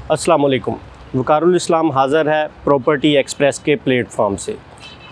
अस्सलाम वालेकुम। वक़ारुल इस्लाम हाज़िर है प्रॉपर्टी एक्सप्रेस के प्लेटफॉर्म से।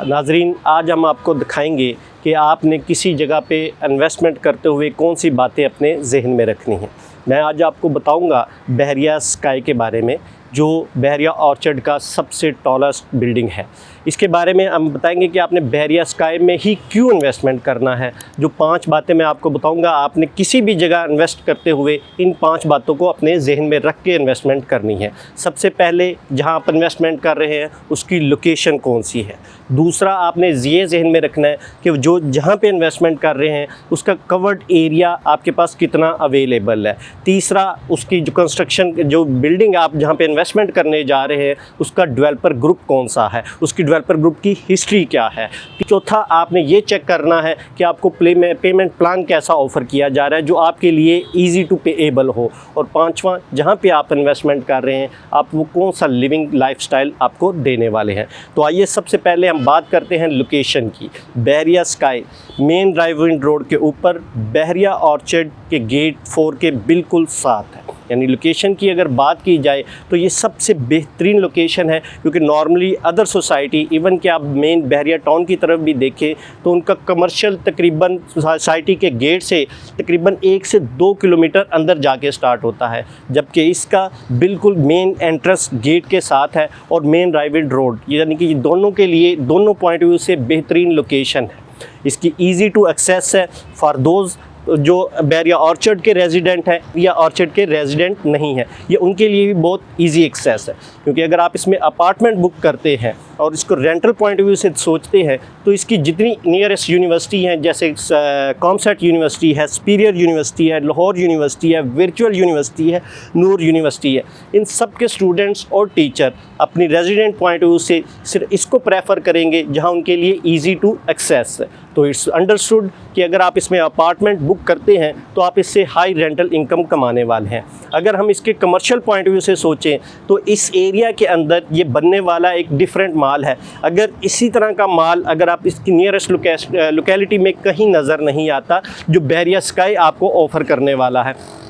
नाज़रीन, आज हम आपको दिखाएंगे कि आपने किसी जगह पे इन्वेस्टमेंट करते हुए कौन सी बातें अपने जहन में रखनी हैं। मैं आज आपको बताऊंगा बहरिया स्काई के बारे में, जो बहरिया ऑर्चर्ड का सबसे टॉलेस्ट बिल्डिंग है। इसके बारे में हम बताएंगे कि आपने बहरिया स्काई में ही क्यों इन्वेस्टमेंट करना है। जो 5 बातें मैं आपको बताऊंगा, आपने किसी भी जगह इन्वेस्ट करते हुए इन 5 बातों को अपने जहन में रख के इन्वेस्टमेंट करनी है। सबसे पहले, जहां आप इन्वेस्टमेंट कर रहे हैं उसकी लोकेशन कौन सी है। दूसरा, आपने ये जहन में रखना है कि जो जहाँ पे इन्वेस्टमेंट कर रहे हैं उसका कवर्ड एरिया आपके पास कितना अवेलेबल है। तीसरा, उसकी जो कंस्ट्रक्शन, जो बिल्डिंग आप जहाँ पे इन्वेस्टमेंट करने जा रहे हैं उसका डेवलपर ग्रुप कौन सा है, उसकी डेवलपर ग्रुप की हिस्ट्री क्या है। चौथा, आपने ये चेक करना है कि आपको पेमेंट प्लान कैसा ऑफ़र किया जा रहा है जो आपके लिए ईज़ी टू पेएबल हो। और पाँचवा, जहाँ पे आप इन्वेस्टमेंट कर रहे हैं आप वो कौन सा लिविंग लाइफस्टाइल आपको देने वाले हैं। तो आइए सबसे पहले हम बात करते हैं लोकेशन की। Bahria sky main drive in road के ऊपर बहरिया ऑर्चर्ड के गेट 4 के बिल्कुल साथ है। यानी लोकेशन की अगर बात की जाए तो ये सबसे बेहतरीन लोकेशन है, क्योंकि नॉर्मली अदर सोसाइटी, इवन कि आप मेन बहरिया टाउन की तरफ भी देखें तो उनका कमर्शियल तकरीबन सोसाइटी के गेट से तकरीबन 1 से 2 किलोमीटर अंदर जाके स्टार्ट होता है, जबकि इसका बिल्कुल मेन एंट्रेंस गेट के साथ है और मेन ड्राइव इन रोड, यानी कि दोनों के लिए, दोनों पॉइंट व्यू से बेहतरीन लोकेशन है। इसकी ईज़ी टू एक्सेस है फॉर दोज जो बहरिया ऑर्चर्ड के रेजिडेंट हैं या ऑर्चर्ड के रेजिडेंट नहीं हैं, ये उनके लिए भी बहुत इजी एक्सेस है। क्योंकि अगर आप इसमें अपार्टमेंट बुक करते हैं और इसको रेंटल पॉइंट ऑफ व्यू से सोचते हैं तो इसकी जितनी नियरेस्ट यूनिवर्सिटी हैं, जैसे कॉमसेट यूनिवर्सिटी है, सुपीरियर यूनिवर्सिटी है, लाहौर यूनिवर्सिटी है, वर्चुअल यूनिवर्सिटी है, नूर यूनिवर्सिटी है, इन सब के स्टूडेंट्स और टीचर अपनी रेजिडेंट पॉइंट ऑफ व्यू से सिर्फ इसको प्रेफर करेंगे जहाँ उनके लिए ईजी टू एक्सेस है। तो इट्स अंडरस्टूड कि अगर आप इसमें अपार्टमेंट बुक करते हैं तो आप इससे हाई रेंटल इनकम कमाने वाले हैं। अगर हम इसके कमर्शियल पॉइंट ऑफ व्यू से सोचें तो इस एरिया के अंदर ये बनने वाला एक डिफरेंट माल है। अगर इसी तरह का माल अगर आप इसकी नियरेस्ट लोकेलिटी में कहीं नज़र नहीं आता जो बहरिया स्काई आपको ऑफ़र करने वाला है।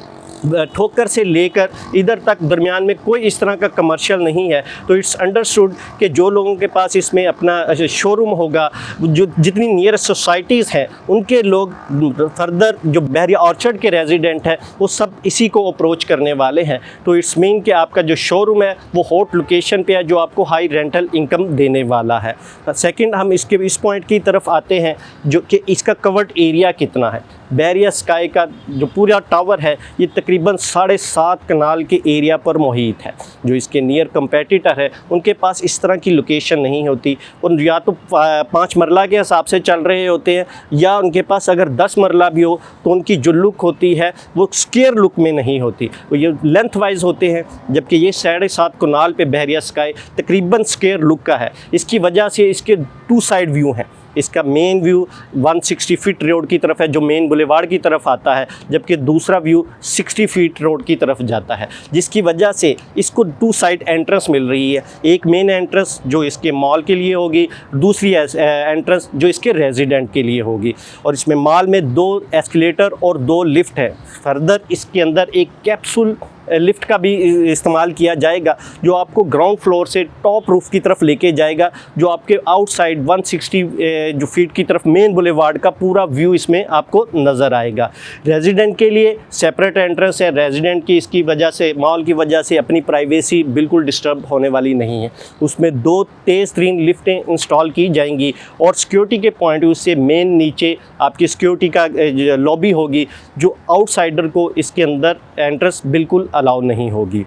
ठोकर से लेकर इधर तक दरमियान में कोई इस तरह का कमर्शियल नहीं है। तो इट्स अंडरस्टूड कि जो लोगों के पास इसमें अपना शोरूम होगा, जो जितनी नियरेस्ट सोसाइटीज़ हैं उनके लोग फर्दर जो बहरिया ऑर्चर्ड के रेजिडेंट हैं वो सब इसी को अप्रोच करने वाले हैं। तो इट्स मीन कि आपका जो शोरूम है वो हॉट लोकेशन पे है जो आपको हाई रेंटल इनकम देने वाला है। सेकंड, हम इसके इस पॉइंट की तरफ आते हैं जो कि इसका कवर्ड एरिया कितना है। बहरिया स्काई का जो पूरा टावर है ये तकरीबन 7.5 कनाल के एरिया पर मुहित है। जो इसके नियर कंपेटिटर है उनके पास इस तरह की लोकेशन नहीं होती, और या तो 5 मरला के हिसाब से चल रहे होते हैं, या उनके पास अगर 10 मरला भी हो तो उनकी जो लुक होती है वो स्क्वायर लुक में नहीं होती, वो ये लेंथ वाइज होते हैं। जबकि ये 7.5 कनाल पे बहरिया स्काई तकरीबन स्क्वायर लुक का है। इसकी वजह से इसके 2 साइड व्यू हैं। इसका मेन व्यू 160 फीट रोड की तरफ है जो मेन बुलेवार्ड की तरफ आता है, जबकि दूसरा व्यू 60 फीट रोड की तरफ जाता है, जिसकी वजह से इसको 2 साइड एंट्रेंस मिल रही है। एक मेन एंट्रेंस जो इसके मॉल के लिए होगी, दूसरी एंट्रेंस जो इसके रेजिडेंट के लिए होगी। और इसमें मॉल में 2 एस्केलेटर और 2 लिफ्ट है। फर्दर इसके अंदर एक कैप्सूल लिफ्ट का भी इस्तेमाल किया जाएगा जो आपको ग्राउंड फ्लोर से टॉप रूफ की तरफ लेके जाएगा, जो आपके आउटसाइड 160 जो फीट की तरफ मेन बुलेवार्ड का पूरा व्यू इसमें आपको नज़र आएगा। रेजिडेंट के लिए सेपरेट एंट्रेंस है। रेजिडेंट की इसकी वजह से, मॉल की वजह से अपनी प्राइवेसी बिल्कुल डिस्टर्ब होने वाली नहीं है। उसमें 2 तेज़ तरीन लिफ्टें इंस्टॉल की जाएंगी, और सिक्योरिटी के पॉइंट व्यू से मेन नीचे आपकी सिक्योरिटी का लॉबी होगी जो आउटसाइडर को इसके अंदर एंट्रेंस बिल्कुल अलाउ नहीं होगी।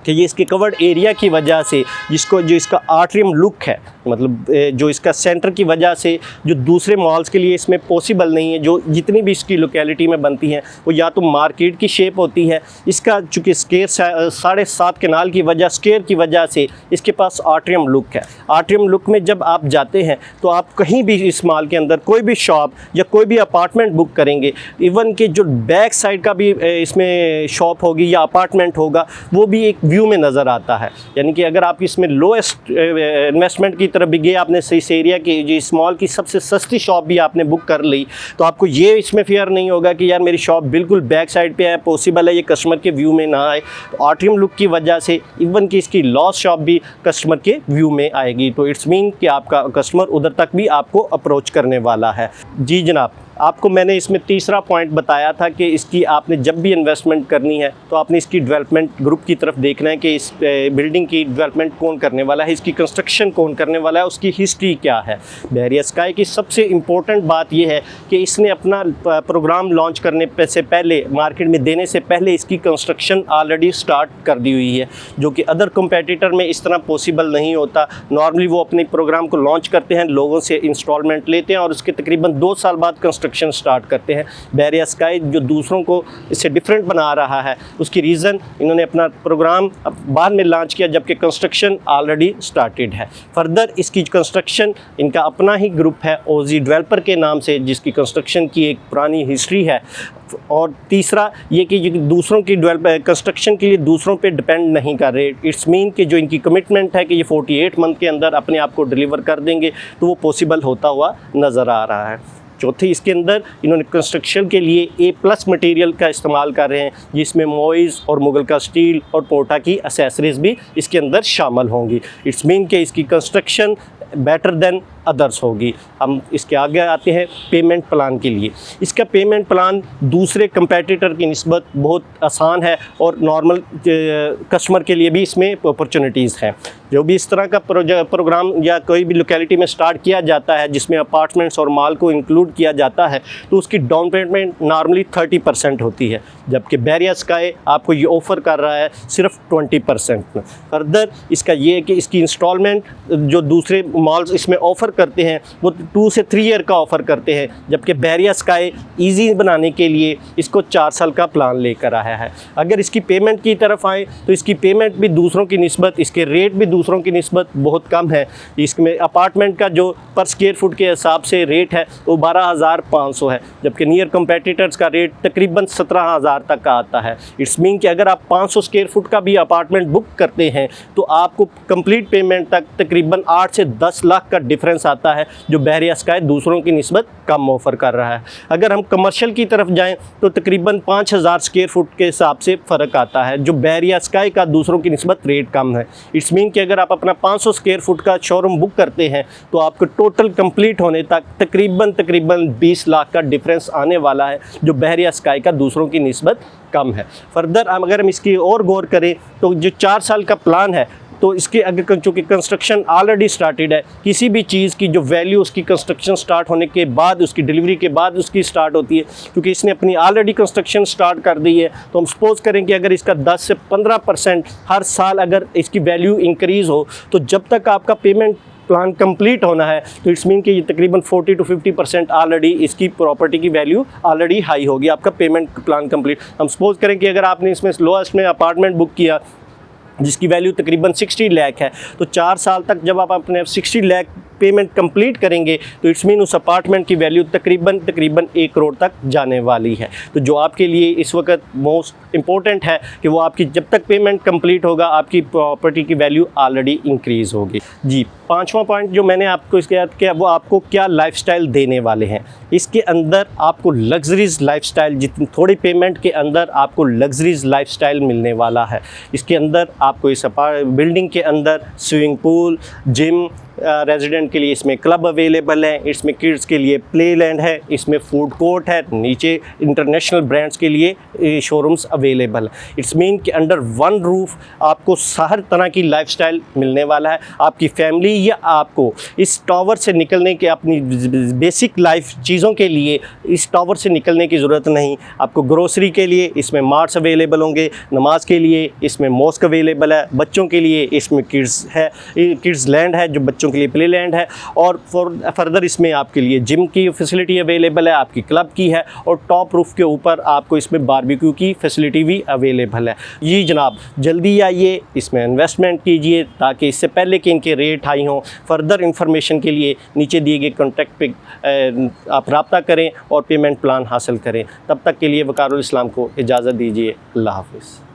कि ये इसके कवर्ड एरिया की वजह से जो इसका आर्ट्रियम लुक है, मतलब जो इसका सेंटर की वजह से जो दूसरे मॉल्स के लिए इसमें पॉसिबल नहीं है, जो जितनी भी इसकी लोकेलिटी में बनती हैं वो या तो मार्केट की शेप होती है। इसका चूँकि स्क्वायर 7.5 कनाल की वजह, स्क्वायर की वजह से इसके पास आर्ट्रियम लुक है। आर्ट्रियम लुक में जब आप जाते हैं तो आप कहीं भी इस मॉल के अंदर कोई भी शॉप या कोई भी अपार्टमेंट बुक करेंगे, इवन कि जो बैक साइड का भी इसमें शॉप होगी या अपार्टमेंट होगा, वो भी एक व्यू में नज़र आता है। यानी कि अगर आप इसमें लोएस्ट इन्वेस्टमेंट की तरफ भी गए, आपने इस एरिया की जो स्मॉल की सबसे सस्ती शॉप भी आपने बुक कर ली, तो आपको ये इसमें फियर नहीं होगा कि यार मेरी शॉप बिल्कुल बैक साइड पे है, पॉसिबल है ये कस्टमर के व्यू में ना आए। तो आर्टियम लुक की वजह से इवन कि इसकी लॉस शॉप भी कस्टमर के व्यू में आएगी। तो इट्स मीन कि आपका कस्टमर उधर तक भी आपको अप्रोच करने वाला है। जी जनाब, आपको मैंने इसमें तीसरा पॉइंट बताया था कि इसकी आपने जब भी इन्वेस्टमेंट करनी है तो आपने इसकी डेवलपमेंट ग्रुप की तरफ देखना है कि इस बिल्डिंग की डेवलपमेंट कौन करने वाला है, इसकी कंस्ट्रक्शन कौन करने वाला है, उसकी हिस्ट्री क्या है। बहरिया स्काई की सबसे इम्पोर्टेंट बात यह है कि इसने अपना प्रोग्राम लॉन्च करने से पहले, मार्केट में देने से पहले इसकी कंस्ट्रक्शन ऑलरेडी स्टार्ट कर दी हुई है, जो कि अदर कंपेटिटर में इस तरह पॉसिबल नहीं होता। नॉर्मली वो अपने प्रोग्राम को लॉन्च करते हैं, लोगों से इंस्टॉलमेंट लेते हैं और उसके तकरीबन 2 साल बाद कंस्ट्रक्शन स्टार्ट करते हैं। बहरिया स्काई जो दूसरों को इससे डिफरेंट बना रहा है, उसकी रीज़न इन्होंने अपना प्रोग्राम बाद में लॉन्च किया जबकि कंस्ट्रक्शन ऑलरेडी स्टार्टेड है। फर्दर इसकी कंस्ट्रक्शन, इनका अपना ही ग्रुप है ओजी डेवलपर के नाम से, जिसकी कंस्ट्रक्शन की एक पुरानी हिस्ट्री है। और तीसरा ये कि दूसरों की कंस्ट्रक्शन के लिए दूसरों पे डिपेंड नहीं कर रहे। इट्स मीन कि जो इनकी कमिटमेंट है कि ये 48 मंथ के अंदर अपने आप को डिलीवर कर देंगे, तो वो पॉसिबल होता हुआ नज़र आ रहा है। चौथी, इसके अंदर इन्होंने कंस्ट्रक्शन के लिए A+ मटेरियल का इस्तेमाल कर रहे हैं, जिसमें मोइज़ और मुगल का स्टील और पोटा की एसेसरीज़ भी इसके अंदर शामिल होंगी। इट्स मीन कि इसकी कंस्ट्रक्शन बेटर देन अदर्स होगी। हम इसके आगे आते हैं पेमेंट प्लान के लिए। इसका पेमेंट प्लान दूसरे कंपेटिटर की निस्बत बहुत आसान है और नॉर्मल कस्टमर के लिए भी इसमें अपॉर्चुनिटीज़ हैं। जो भी इस तरह का प्रोग्राम या कोई भी लोकेलिटी में स्टार्ट किया जाता है जिसमें अपार्टमेंट्स और माल को इंक्लूड किया जाता है, तो उसकी डाउन पेमेंट नॉर्मली 30% होती है, जबकि बहरिया स्काई आपको ये ऑफ़र कर रहा है सिर्फ 20%। फर्दर इसका ये है कि इसकी इंस्टॉलमेंट जो दूसरे मॉल्स इसमें ऑफ़र करते हैं वो 2 से 3 ईयर का ऑफ़र करते हैं, जबकि बहरिया स्काई ईजी बनाने के लिए इसको 4 साल का प्लान लेकर आया है। अगर इसकी पेमेंट की तरफ आए तो इसकी पेमेंट भी दूसरों की निस्बत, इसके रेट भी दूसरों की निस्बत बहुत कम है। इसमें अपार्टमेंट का जो पर स्क्वायर फुट के हिसाब से रेट है वो 12,500 है, जबकि नियर कंपेटिटर्स का रेट तकरीबन 17,000 तक का आता है। इट्स मीन कि अगर आप 500 स्क्वायर फुट का भी अपार्टमेंट बुक करते हैं तो आपको कंप्लीट पेमेंट तक तकरीबन 8 से 10 लाख का डिफरेंस आता है, जो बहरिया स्काई दूसरों की निस्बत कम ऑफ़र कर रहा है। अगर हम कमर्शियल की तरफ जाएं तो तकरीबन 5,000 स्क्वायर फुट के हिसाब से फ़र्क आता है, जो बहरिया स्काई का दूसरों की निस्बत रेट कम है। इट्स मीन कि अगर आप अपना 500 स्क्वायर फुट का शोरूम बुक करते हैं तो आपको टोटल कंप्लीट होने तक तकरीबन 20 लाख का डिफरेंस आने वाला है, जो बहरिया स्काई का दूसरों की निस्बत कम है। फर्दर अगर हम इसकी और गौर करें तो जो 4 साल का प्लान है, तो इसके अगर चूँकि कंस्ट्रक्शन ऑलरेडी स्टार्टेड है, किसी भी चीज़ की जो वैल्यू उसकी कंस्ट्रक्शन स्टार्ट होने के बाद, उसकी डिलीवरी के बाद उसकी स्टार्ट होती है, क्योंकि इसने अपनी ऑलरेडी कंस्ट्रक्शन स्टार्ट कर दी है। तो हम सपोज़ करें कि अगर इसका 10 से 15% हर साल अगर इसकी वैल्यू इंक्रीज़ हो, तो जब तक आपका पेमेंट प्लान कंप्लीट होना है, तो इट्स मीन कि ये तकरीबन 40 to 50% ऑलरेडी इसकी प्रॉपर्टी की वैल्यू ऑलरेडी हाई होगी, आपका पेमेंट प्लान कंप्लीट। हम सपोज़ करें कि अगर आपने इसमें लोएस्ट में अपार्टमेंट बुक किया जिसकी वैल्यू तकरीबन 60 लाख है, तो 4 साल तक जब आप अपने 60 लाख पेमेंट कंप्लीट करेंगे तो इट्स मीन उस अपार्टमेंट की वैल्यू तकरीबन 1 करोड़ तक जाने वाली है। तो जो आपके लिए इस वक्त मोस्ट इम्पोर्टेंट है कि वो आपकी जब तक पेमेंट कंप्लीट होगा आपकी प्रॉपर्टी की वैल्यू ऑलरेडी इंक्रीज़ होगी। जी, 5वां पॉइंट जो मैंने आपको इसके याद किया वो आपको क्या लाइफस्टाइल देने वाले हैं। इसके अंदर आपको लग्जरीज लाइफस्टाइल, जितनी थोड़ी पेमेंट के अंदर आपको लग्जरीज लाइफस्टाइल मिलने वाला है। इसके अंदर आपको इस बिल्डिंग के अंदर स्विमिंग पूल, जिम, रेजिडेंट के लिए इसमें क्लब अवेलेबल है, इसमें किड्स के लिए प्ले लैंड है, इसमें फूड कोर्ट है, नीचे इंटरनेशनल ब्रांड्स के लिए शोरूम्स अवेलेबल है। इट्स मीन कि अंडर वन रूफ आपको हर तरह की लाइफस्टाइल मिलने वाला है। आपकी फैमिली या आपको इस टावर से निकलने के, अपनी बेसिक लाइफ चीज़ों के लिए इस टावर से निकलने की ज़रूरत नहीं। आपको ग्रोसरी के लिए इसमें मार्ट्स अवेलेबल होंगे, नमाज के लिए इसमें मॉस्क अवेलेबल है, बच्चों के लिए इसमें किड्स है, किड्स लैंड है जो बच्चों के लिए प्ले लैंड है, और फर्दर इसमें आपके लिए जिम की फैसिलिटी अवेलेबल है, आपकी क्लब की है, और टॉप रूफ के ऊपर आपको इसमें बारबेक्यू की फैसिलिटी भी अवेलेबल है। जी जनाब, जल्दी आइए, इसमें इन्वेस्टमेंट कीजिए ताकि इससे पहले कि इनके रेट हाई हों। फर्दर इंफॉर्मेशन के लिए नीचे दिए गए कॉन्टैक्ट पे आप रब्ता करें और पेमेंट प्लान हासिल करें। तब तक के लिए वक़ारुल इस्लाम को इजाज़त दीजिए। अल्लाह हाफ़िज़।